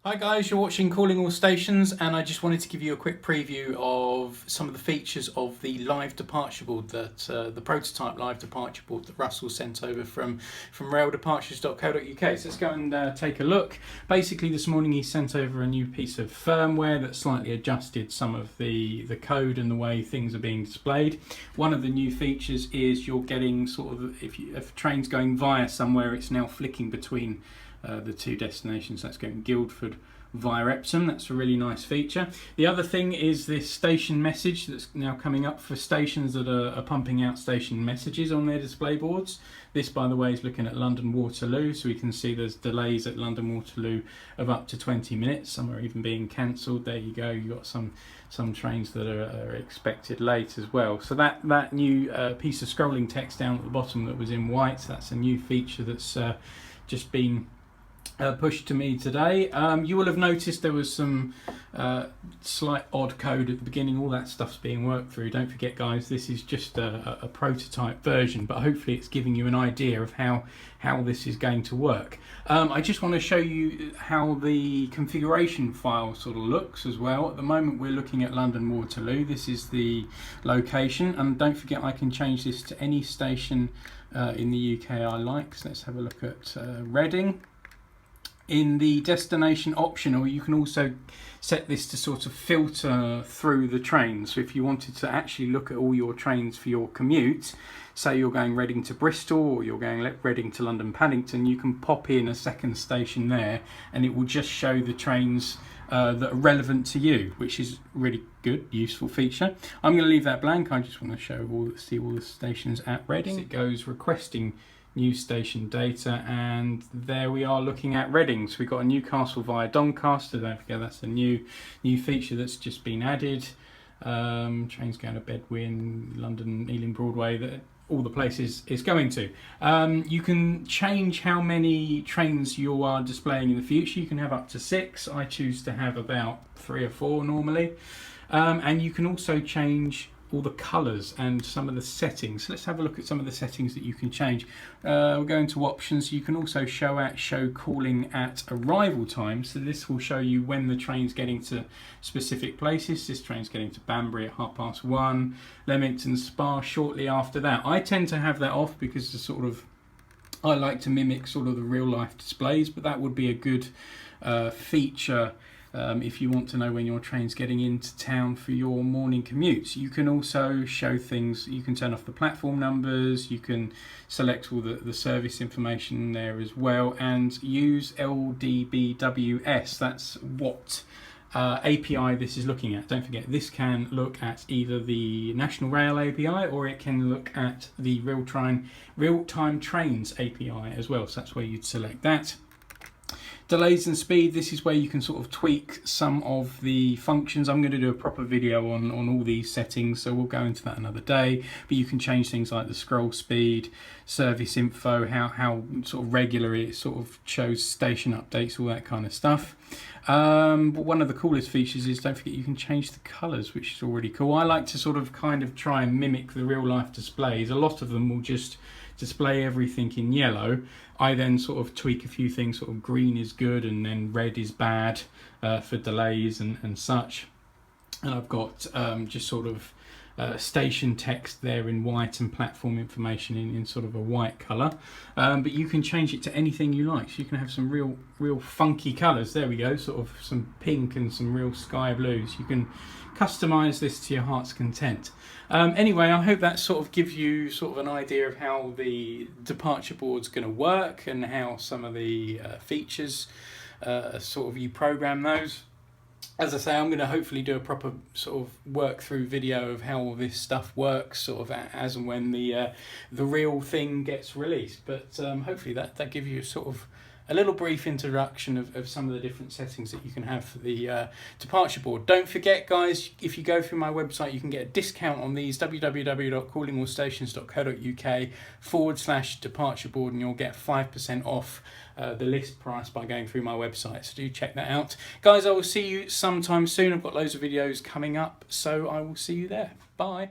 Hi guys, you're watching Calling All Stations, and I just wanted to give you a quick preview of some of the features of the live departure board that the prototype live departure board that Russell sent over from raildepartures.co.uk. So let's go and take a look. Basically, this morning he sent over a new piece of firmware that slightly adjusted some of the code and the way things are being displayed. One of the new features is you're getting sort of, if a train's going via somewhere, it's now flicking between the two destinations. That's going Guildford via Epsom. That's a really nice feature. The other thing is this station message that's now coming up for stations that are pumping out station messages on their display boards. This, by the way, is looking at London Waterloo, so we can see there's delays at London Waterloo of up to 20 minutes. Some are even being cancelled. There you go. You've got some trains that are expected late as well. So that new piece of scrolling text down at the bottom that was in white, that's a new feature that's just been pushed to me today. You will have noticed there was some slight odd code at the beginning. All that stuff's being worked through. Don't forget, guys, this is just a prototype version, but hopefully it's giving you an idea of how this is going to work. I just want to show you how the configuration file sort of looks as well. At the moment we're looking at London Waterloo. This is the location, and don't forget I can change this to any station in the UK I like. So let's have a look at Reading. In the destination option, or you can also set this to sort of filter through the trains. So if you wanted to actually look at all your trains for your commute, say you're going Reading to Bristol or you're going Reading to London Paddington, you can pop in a second station there and it will just show the trains that are relevant to you, which is really good, useful feature. I'm going to leave that blank. I just want to show see all the stations at Reading. It goes requesting new station data, and there we are looking at Reading. So we've got a Newcastle via Doncaster. Don't forget that's a new feature that's just been added. Trains going to Bedwin, London, Ealing Broadway, that all the places it's going to. You can change how many trains you are displaying in the future. You can have up to 6. I choose to have about 3 or 4 normally. And you can also change all the colours and some of the settings. So let's have a look at some of the settings that you can change. We'll go into options. You can also show calling at arrival time. So this will show you when the train's getting to specific places. This train's getting to Banbury at 1:30, Leamington Spa shortly after that. I tend to have that off because the sort of I like to mimic sort of the real life displays, but that would be a good feature if you want to know when your train's getting into town for your morning commutes. You can also show things. You can turn off the platform numbers, you can select all the service information there as well, and use LDBWS. That's what API this is looking at. Don't forget, this can look at either the National Rail API or it can look at the real-time trains API as well. So that's where you'd select that. Delays and speed, this is where you can sort of tweak some of the functions. I'm going to do a proper video on all these settings, so we'll go into that another day. But you can change things like the scroll speed, service info, how sort of regular it sort of shows station updates, all that kind of stuff. But one of the coolest features is, don't forget, you can change the colours, which is already cool. I like to sort of kind of try and mimic the real life displays. A lot of them will just display everything in yellow. I then sort of tweak a few things, sort of green is good and then red is bad for delays and such. And I've got just sort of station text there in white and platform information in sort of a white colour. But you can change it to anything you like. So you can have some real funky colours. There we go, sort of some pink and some real sky blues. You can customize this to your heart's content. Anyway, I hope that sort of gives you sort of an idea of how the departure board's going to work and how some of the features sort of you program those. As I say, I'm going to hopefully do a proper sort of work through video of how all this stuff works, sort of as and when the real thing gets released. But hopefully that gives you sort of a little brief introduction of some of the different settings that you can have for the departure board. Don't forget, guys, if you go through my website, you can get a discount on these, www.callingallstations.co.uk/departure board, and you'll get 5% off the list price by going through my website. So do check that out. Guys, I will see you sometime soon. I've got loads of videos coming up, so I will see you there. Bye.